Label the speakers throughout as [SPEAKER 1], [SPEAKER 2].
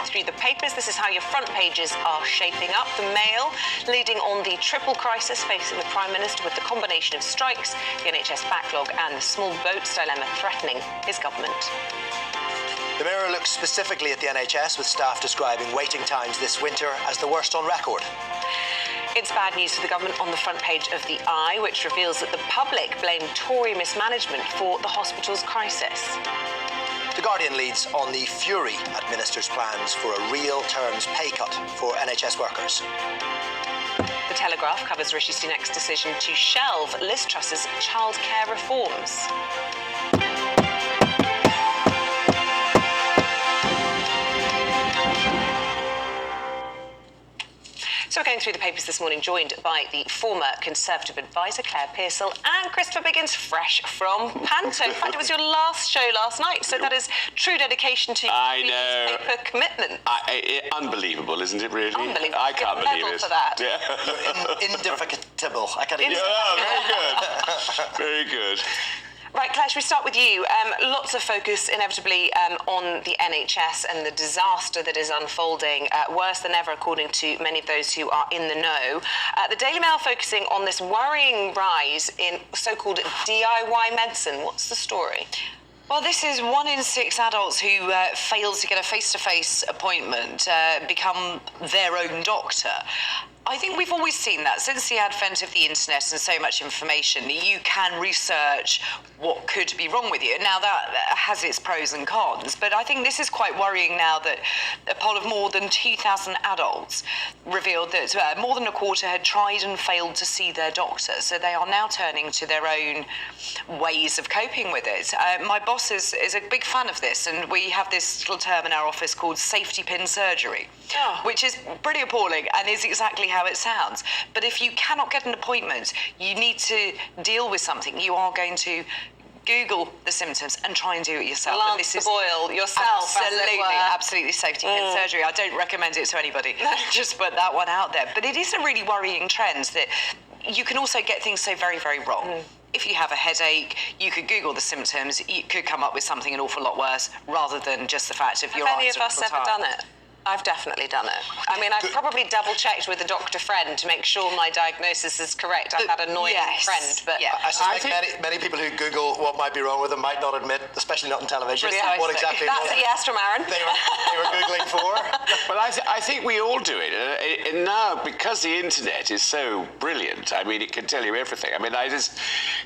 [SPEAKER 1] through the papers. This is how your front pages are shaping up. The Mail leading on the triple crisis facing the Prime Minister with the combination of strikes, the NHS backlog and the small boats dilemma threatening his government.
[SPEAKER 2] The Mirror looks specifically at the NHS, with staff describing waiting times this winter as the worst on record.
[SPEAKER 1] It's bad news for the government on the front page of The Eye, which reveals that the public blame Tory mismanagement for the hospital's crisis.
[SPEAKER 2] The Guardian leads on the fury at ministers' plans for a real terms pay cut for NHS workers.
[SPEAKER 1] The Telegraph covers Rishi Sunak's decision to shelve Liz Truss's childcare reforms. So we're going through the papers this morning, joined by the former Conservative advisor, Claire Pearsall, and Christopher Biggins, fresh from Panto. In fact, it was your last show last night, so that is true dedication to your paper commitment.
[SPEAKER 3] Unbelievable, isn't it, really?
[SPEAKER 1] Unbelievable.
[SPEAKER 3] I can't believe it.
[SPEAKER 1] For that.
[SPEAKER 3] Yeah.
[SPEAKER 2] Indefatigable. I can't even
[SPEAKER 3] Yeah, very good. Very good.
[SPEAKER 1] Right, Claire, should we start with you? Lots of focus, inevitably, on the NHS and the disaster that is unfolding, worse than ever, according to many of those who are in the know. The Daily Mail focusing on this worrying rise in so-called DIY medicine. What's the story?
[SPEAKER 4] Well, this is 1 in 6 adults who fail to get a face-to-face appointment become their own doctor. I think we've always seen that since the advent of the internet and so much information. You can research what could be wrong with you. Now, that has its pros and cons, but I think this is quite worrying now that a poll of more than 2,000 adults revealed that more than a quarter had tried and failed to see their doctor. So they are now turning to their own ways of coping with it. My boss is a big fan of this, and we have this little term in our office called safety pin surgery, which is pretty appalling and is exactly how it sounds. But if you cannot get an appointment, you need to deal with something. You are going to Google the symptoms and try and do it yourself.
[SPEAKER 1] Lance the boil yourself.
[SPEAKER 4] Absolutely safety pin surgery. I don't recommend it to anybody. Just put that one out there. But it is a really worrying trend that you can also get things so very, very wrong. If you have a headache, you could Google the symptoms. You could come up with something an awful lot worse, rather than just the fact of your eyes.
[SPEAKER 1] Have any of us ever done it? I've definitely done it. I mean, I've probably double-checked with a doctor friend to make sure my diagnosis is correct. I've had an annoying friend, but...
[SPEAKER 2] Yeah. I suspect many people who Google what might be wrong with them might not admit, especially not on television, what exactly
[SPEAKER 1] That's a yes from Arron.
[SPEAKER 2] they were Googling for.
[SPEAKER 3] Well, I think we all do it. And now, because the internet is so brilliant, I mean, it can tell you everything. I mean, I just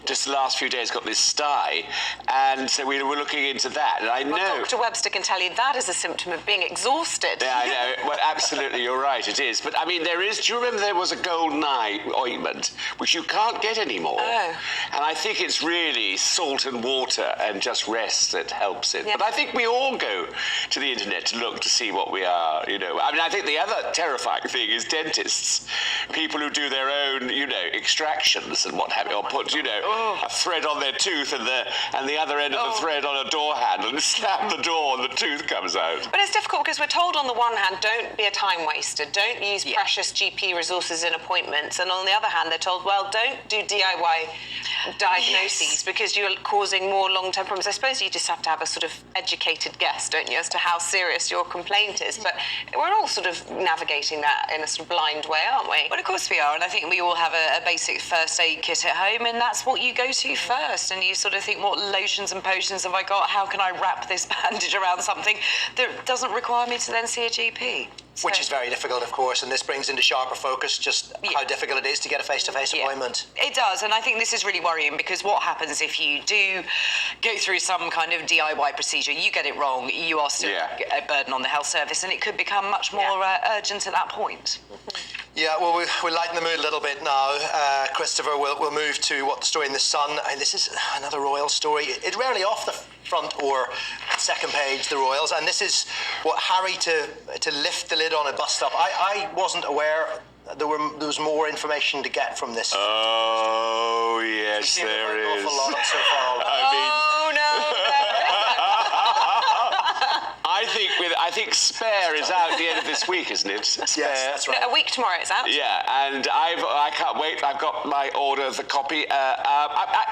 [SPEAKER 3] the last few days got this sty, and so we were looking into that, and I know...
[SPEAKER 1] Well, Dr. Webster can tell you that is a symptom of being exhausted.
[SPEAKER 3] Yeah, I know. Well, absolutely, you're right, it is. But, I mean, do you remember there was a golden eye ointment, which you can't get anymore?
[SPEAKER 1] Oh.
[SPEAKER 3] And I think it's really salt and water and just rest that helps it.
[SPEAKER 1] Yeah.
[SPEAKER 3] But I think we all go to the internet to look to see what we are, you know. I mean, I think the other terrifying thing is dentists, people who do their own, you know, extractions and what have you, or put, you know, a thread on their tooth and the other end of the thread on a door handle and slam the door and the tooth comes out.
[SPEAKER 1] But it's difficult because we're told on the one hand, don't be a time waster, don't use precious GP resources in appointments, and on the other hand, they're told, well, don't do DIY diagnoses because you're causing more long-term problems. I suppose you just have to have a sort of educated guess, don't you, as to how serious your complaint is. But we're all sort of navigating that in a sort of blind way, aren't we?
[SPEAKER 4] Well, of course we are, and I think we all have a basic first aid kit at home, and that's what you go to first, and you sort of think, what lotions and potions have I got? How can I wrap this bandage around something that doesn't require me to then see a GP?
[SPEAKER 2] Which is very difficult, of course, and this brings into sharper focus just how difficult it is to get a face-to-face appointment.
[SPEAKER 4] It does, and I think this is really worrying, because what happens if you do go through some kind of DIY procedure, you get it wrong, you are still a burden on the health service, and it could become much more urgent at that point.
[SPEAKER 2] Yeah, well, we'll lighten the mood a little bit now. Christopher, we'll move to what the story in The Sun, and this is another royal story. It's rarely off the front or second page, the royals, and this is what Harry to lift the lid on a bus stop. I wasn't aware there was more information to get from this.
[SPEAKER 3] Oh, yes, there is.
[SPEAKER 2] An awful lot so far.
[SPEAKER 3] I I think Spare is out at the end of this week, isn't it? Spare.
[SPEAKER 2] Yes, that's right.
[SPEAKER 1] A week tomorrow it's out.
[SPEAKER 3] Yeah, and I can't wait. I've got my order of the copy.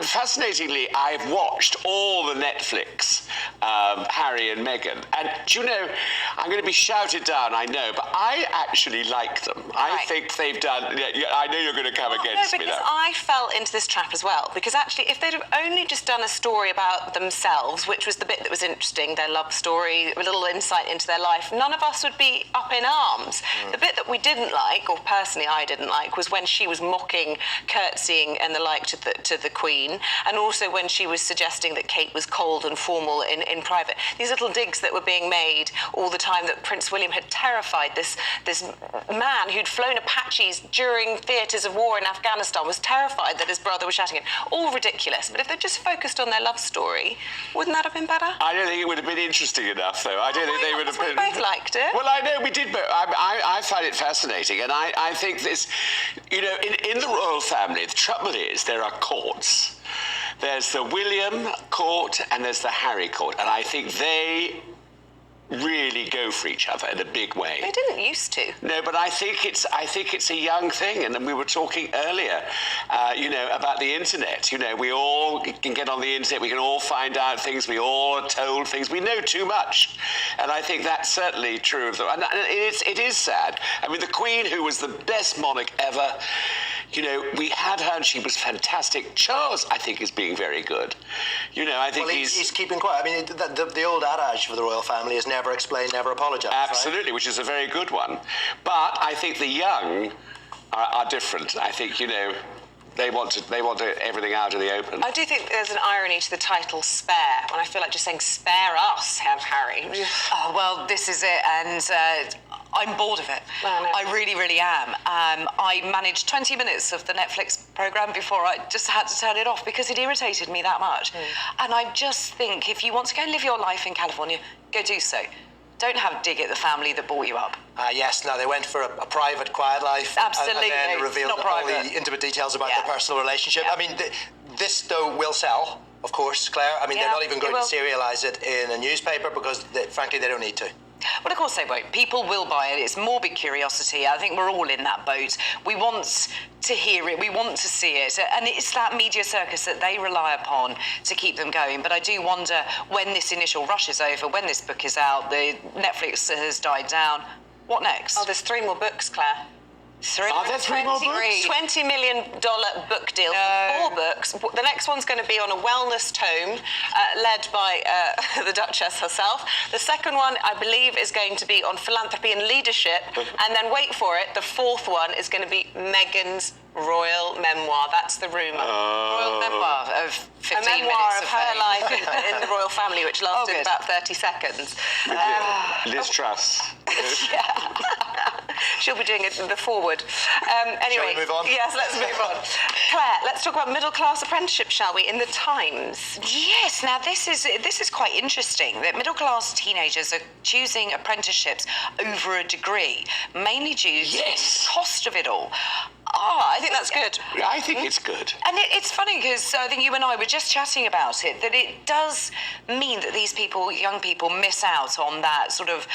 [SPEAKER 3] Fascinatingly, I've watched all the Netflix Harry and Meghan, and do you know, I'm going to be shouted down, I know, but I actually like them. I think they've done. Yeah, I know you're going to come against me
[SPEAKER 1] because
[SPEAKER 3] now.
[SPEAKER 1] I fell into this trap as well. Because actually, if they'd have only just done a story about themselves, which was the bit that was interesting, their love story, a little insight into their life, none of us would be up in arms. The bit that we didn't like, or personally I didn't like, was when she was mocking, curtsying and the like to the Queen, and also when she was suggesting that Kate was cold and formal in private. These little digs that were being made all the time, that Prince William had terrified this man who'd flown Apaches during theatres of war in Afghanistan, was terrified that his brother was shouting it. All ridiculous. But if they'd just focused on their love story, wouldn't that have been better?
[SPEAKER 3] I don't think it would have been interesting enough, though. I don't think they would have been.
[SPEAKER 1] We both liked it.
[SPEAKER 3] Well, I know we did, but I find it fascinating, and I think this, you know, in the royal family, the trouble is there are courts. There's the William court and there's the Harry court, and I think they really go for each other in a big way.
[SPEAKER 1] They didn't used to.
[SPEAKER 3] No, but I think it's a young thing, and we were talking earlier, you know, about the internet. You know, we all can get on the internet. We can all find out things. We all are told things. We know too much, and I think that's certainly true of them. And it is sad. I mean, the Queen, who was the best monarch ever. You know, we had her and she was fantastic. Charles, I think, is being very good. You know, I think
[SPEAKER 2] he's keeping quiet. I mean, the old adage for the royal family is never explain, never apologise.
[SPEAKER 3] Absolutely,
[SPEAKER 2] right?
[SPEAKER 3] which is a very good one. But I think the young are different. I think, you know, they want everything out in the open.
[SPEAKER 1] I do think there's an irony to the title Spare, when I feel like just saying spare us, Harry.
[SPEAKER 4] Oh, well, this is it, and I'm bored of it.
[SPEAKER 1] Well, no.
[SPEAKER 4] I really, really am. I managed 20 minutes of the Netflix programme before I just had to turn it off because it irritated me that much. And I just think if you want to go and live your life in California, go do so. Don't have a dig at the family that brought you up.
[SPEAKER 2] Yes, now they went for a private, quiet life.
[SPEAKER 4] Absolutely.
[SPEAKER 2] And then revealed
[SPEAKER 4] Not
[SPEAKER 2] all
[SPEAKER 4] private.
[SPEAKER 2] the intimate details about
[SPEAKER 4] Yeah.
[SPEAKER 2] their personal relationship.
[SPEAKER 4] Yeah.
[SPEAKER 2] I mean, this, though, will sell, of course, Claire. I mean,
[SPEAKER 1] Yeah,
[SPEAKER 2] they're not even going
[SPEAKER 1] it
[SPEAKER 2] to
[SPEAKER 1] will.
[SPEAKER 2] serialise it in a newspaper because, frankly, they don't need to.
[SPEAKER 4] Well, of course they won't. People will buy it. It's morbid curiosity. I think we're all in that boat. We want to hear it. We want to see it. And it's that media circus that they rely upon to keep them going. But I do wonder when this initial rush is over, when this book is out, the Netflix has died down, what next?
[SPEAKER 1] Oh, there's 3 more books, Claire.
[SPEAKER 4] 3?
[SPEAKER 3] Are there 3 more books?
[SPEAKER 1] $20 million book deal
[SPEAKER 4] No.
[SPEAKER 1] for 4 books. The next one's going to be on a wellness tome led by the Duchess herself. The second one, I believe, is going to be on philanthropy and leadership. And then, wait for it, the 4th one is going to be Meghan's royal memoir. That's the rumour.
[SPEAKER 4] Royal memoir of 15
[SPEAKER 1] A memoir
[SPEAKER 4] minutes
[SPEAKER 1] of
[SPEAKER 4] of
[SPEAKER 1] her
[SPEAKER 4] fame.
[SPEAKER 1] life in the royal family, which lasted
[SPEAKER 4] good.
[SPEAKER 1] about 30 seconds.
[SPEAKER 3] Liz Truss.
[SPEAKER 1] She'll be doing the forward. Anyway,
[SPEAKER 2] Shall we move on?
[SPEAKER 1] Yes, let's move on. Claire, let's talk about middle-class apprenticeship, shall we, in the Times.
[SPEAKER 4] Yes, now this is quite interesting that middle-class teenagers are choosing apprenticeships over a degree, mainly due to the cost of it all.
[SPEAKER 1] I think that's good.
[SPEAKER 3] I think it's good.
[SPEAKER 4] And it's funny because I think you and I were just chatting about it, that it does mean that these people, young people, miss out on that sort of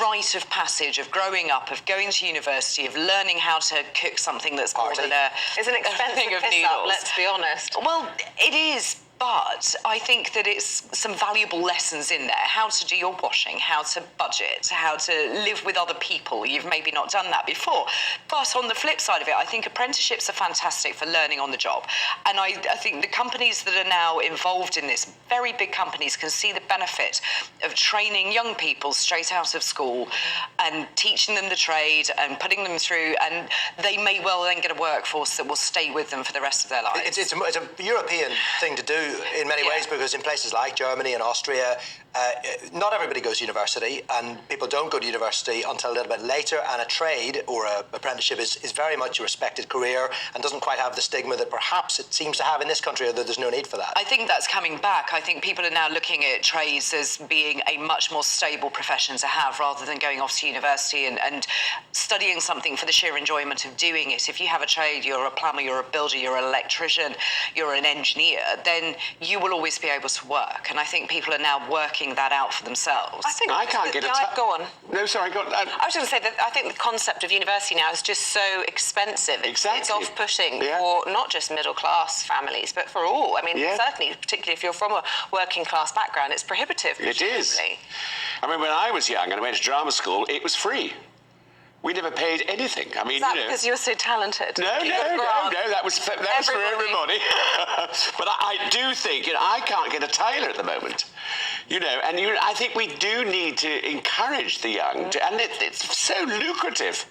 [SPEAKER 4] rite of passage of growing up, of going to university, of learning how to cook something that's called
[SPEAKER 1] It's an expensive
[SPEAKER 4] thing of
[SPEAKER 1] piss-up,
[SPEAKER 4] noodles.
[SPEAKER 1] let's be honest.
[SPEAKER 4] Well, it is. But I think that it's some valuable lessons in there. How to do your washing, how to budget, how to live with other people. You've maybe not done that before. But on the flip side of it, I think apprenticeships are fantastic for learning on the job. And I think the companies that are now involved in this, very big companies, can see the benefit of training young people straight out of school and teaching them the trade and putting them through. And they may well then get a workforce that will stay with them for the rest of their lives.
[SPEAKER 2] It's a European thing to do in many ways, because in places like Germany and Austria, not everybody goes to university, and people don't go to university until a little bit later, and a trade or an apprenticeship is very much a respected career and doesn't quite have the stigma that perhaps it seems to have in this country, although there's no need for that.
[SPEAKER 4] I think that's coming back. I think people are now looking at trades as being a much more stable profession to have rather than going off to university and studying something for the sheer enjoyment of doing it. If you have a trade, you're a plumber, you're a builder, you're an electrician, you're an engineer, then then you will always be able to work. And I think people are now working that out for themselves.
[SPEAKER 3] I can't get a
[SPEAKER 1] Go on.
[SPEAKER 3] No, sorry, go on.
[SPEAKER 1] I was going to say that I think the concept of university now is just so expensive.
[SPEAKER 3] Exactly.
[SPEAKER 1] It's off-putting for not just middle-class families, but for all. I mean, certainly, particularly if you're from a working-class background, it's prohibitive.
[SPEAKER 3] It is. I mean, when I was young and I went to drama school, it was free. We never paid anything. I mean,
[SPEAKER 1] is that because you're so talented?
[SPEAKER 3] No, that was for everybody. But I do think, I can't get a tailor at the moment. And I think we do need to encourage the young, and it's so lucrative.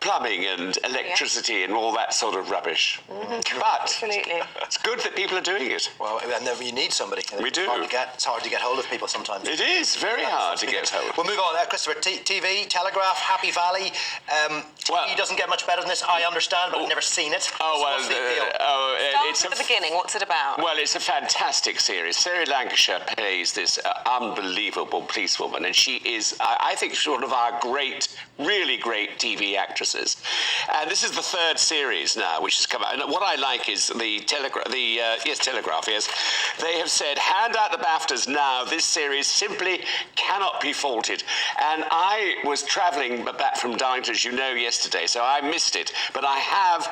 [SPEAKER 3] Plumbing and electricity and all that sort of rubbish. Mm-hmm. But
[SPEAKER 1] absolutely,
[SPEAKER 3] it's good that people are doing it.
[SPEAKER 2] Well, and then you need somebody.
[SPEAKER 3] We do.
[SPEAKER 2] It's hard to get hold of people sometimes.
[SPEAKER 3] It is very hard to get hold.
[SPEAKER 2] We'll move on. Christopher, TV, Telegraph, Happy Valley. TV doesn't get much better than this, I understand, but I've never seen it.
[SPEAKER 3] It's
[SPEAKER 1] at the beginning. What's it about?
[SPEAKER 3] Well, it's a fantastic series. Sarah Lancashire plays this unbelievable policewoman, and she is, I think, sort of our really great TV actress. And this is the third series now, which has come out. And what I like is the Telegraph, yes, they have said, hand out the BAFTAs now. This series simply cannot be faulted. And I was travelling back from Darlington, as you know, yesterday, so I missed it. But I have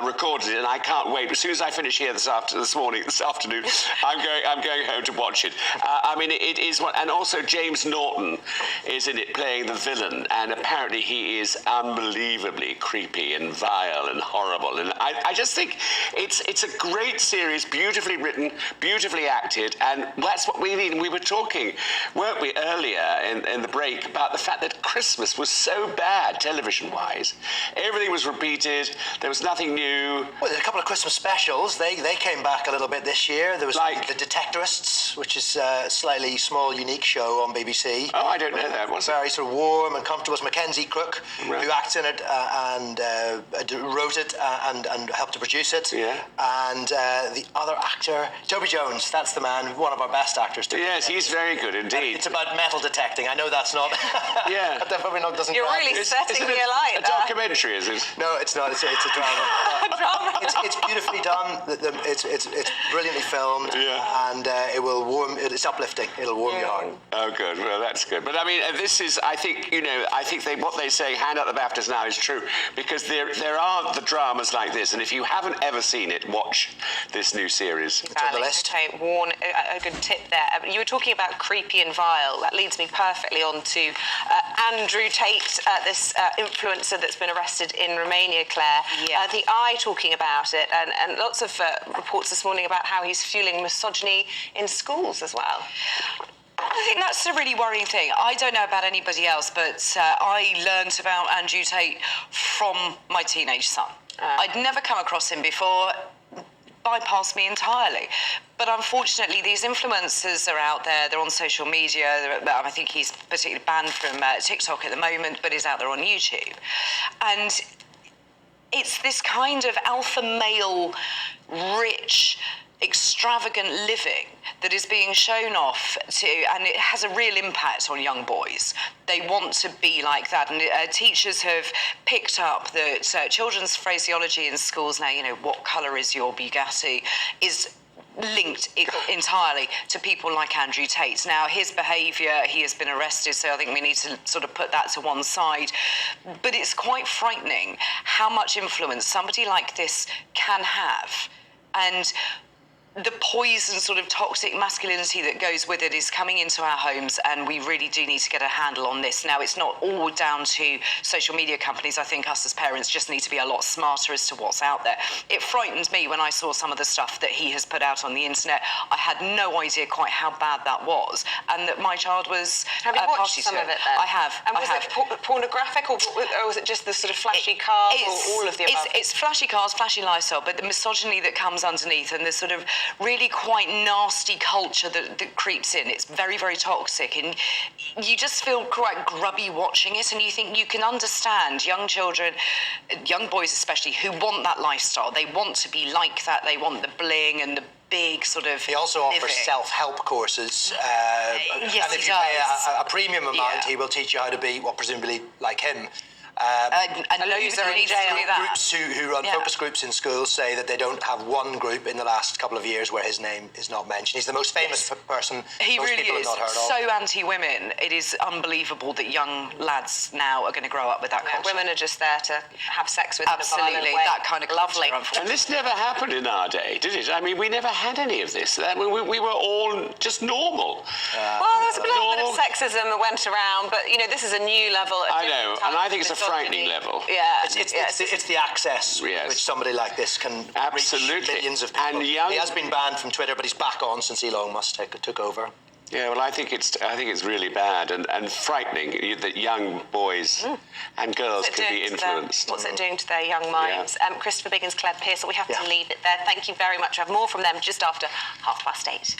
[SPEAKER 3] recorded it, and I can't wait. As soon as I finish here this afternoon, I'm going home to watch it. I mean, it is one, and also James Norton is in it playing the villain, and apparently he is unbelievably creepy and vile and horrible, and I just think it's a great series, beautifully written, beautifully acted, and that's what we need. We were talking, weren't we, earlier in the break about the fact that Christmas was so bad television-wise. Everything was repeated. There was nothing new.
[SPEAKER 2] Well, there's a couple of Christmas specials. They came back a little bit this year. There was like The Detectorists, which is a slightly small, unique show on BBC.
[SPEAKER 3] Oh, I don't know that. What's
[SPEAKER 2] very sort of warm and comfortable. It's Mackenzie Crook who acts in it. And wrote it and helped to produce it.
[SPEAKER 3] Yeah.
[SPEAKER 2] And the other actor, Toby Jones, that's the man, one of our best actors.
[SPEAKER 3] Yes, he's very good indeed.
[SPEAKER 2] It's about metal detecting. I know that's not.
[SPEAKER 3] Yeah.
[SPEAKER 2] That probably doesn't.
[SPEAKER 1] You're really setting me alight.
[SPEAKER 3] A documentary, is it?
[SPEAKER 2] No, it's not. It's a drama. It's beautifully done. It's brilliantly filmed.
[SPEAKER 3] Yeah.
[SPEAKER 2] And it will warm. It's uplifting. It'll warm your heart.
[SPEAKER 3] Oh, good. Well, that's good. But I mean, this is. I think what they say, hand out the BAFTAs now, is true, because there are the dramas like this, and if you haven't ever seen it, watch this new series.
[SPEAKER 2] It's on the list.
[SPEAKER 1] Okay, Warren, a good tip there. You were talking about creepy and vile. That leads me perfectly on to Andrew Tate, this influencer that's been arrested in Romania, Claire.
[SPEAKER 4] Yeah.
[SPEAKER 1] The Eye talking about it, and lots of reports this morning about how he's fueling misogyny in schools as well.
[SPEAKER 4] I think that's a really worrying thing. I don't know about anybody else, but I learned about Andrew Tate from my teenage son. I'd never come across him before. Bypassed me entirely. But unfortunately, these influencers are out there. They're on social media. I think he's particularly banned from TikTok at the moment, but is out there on YouTube. And it's this kind of alpha male, rich, extravagant living that is being shown off to, and it has a real impact on young boys. They want to be like that, and teachers have picked up that children's phraseology in schools now, what colour is your Bugatti, is linked entirely to people like Andrew Tate. Now, his behaviour, he has been arrested, so I think we need to sort of put that to one side. But it's quite frightening how much influence somebody like this can have. And the poison sort of toxic masculinity that goes with it is coming into our homes, and we really do need to get a handle on this. Now, it's not all down to social media companies. I think us as parents just need to be a lot smarter as to what's out there. It frightened me when I saw some of the stuff that he has put out on the internet. I had no idea quite how bad that was, and that my child was
[SPEAKER 1] Have you watched some of it then?
[SPEAKER 4] I have.
[SPEAKER 1] And was it pornographic, or was it just the sort of flashy cars, or all of the above?
[SPEAKER 4] It's flashy cars, flashy lifestyle, but the misogyny that comes underneath, and the sort of really quite nasty culture that creeps in. It's very, very toxic, and you just feel quite grubby watching it, and you think you can understand young children, young boys especially, who want that lifestyle. They want to be like that. They want the bling and the big sort of
[SPEAKER 2] He also offers self-help courses.
[SPEAKER 4] Yes,
[SPEAKER 2] and if you pay a premium amount, he will teach you how to be, presumably like him.
[SPEAKER 4] And
[SPEAKER 1] loser in
[SPEAKER 4] needs to
[SPEAKER 1] jail.
[SPEAKER 4] do that.
[SPEAKER 2] Groups who run focus groups in schools say that they don't have one group in the last couple of years where his name is not mentioned. He's the most famous person
[SPEAKER 4] He
[SPEAKER 2] most
[SPEAKER 4] really
[SPEAKER 2] people
[SPEAKER 4] is
[SPEAKER 2] have not heard of.
[SPEAKER 4] so anti-women. It is unbelievable that young lads now are going to grow up with that culture.
[SPEAKER 1] Women are just there to have sex with
[SPEAKER 4] Absolutely,
[SPEAKER 1] in a violent way.
[SPEAKER 4] that kind of
[SPEAKER 1] lovely.
[SPEAKER 4] culture,
[SPEAKER 3] And this never happened in our day, did it? I mean, we never had any of this. We were all just normal.
[SPEAKER 1] Well, there was a little bit of sexism that went around, but this is a new level.
[SPEAKER 3] I know, and I think it's a frightening level.
[SPEAKER 1] Yeah,
[SPEAKER 2] It's the access
[SPEAKER 3] Yes.
[SPEAKER 2] which somebody like this can
[SPEAKER 3] Absolutely.
[SPEAKER 2] reach millions of people.
[SPEAKER 3] And
[SPEAKER 2] He has been banned from Twitter, but he's back on since Elon Musk took over.
[SPEAKER 3] Yeah, well, I think it's really bad and frightening that young boys and girls can be influenced.
[SPEAKER 1] What's it doing to their young minds? Christopher Biggins, Claire Pearce, we have to leave it there. Thank you very much. I have more from them just after 8:30.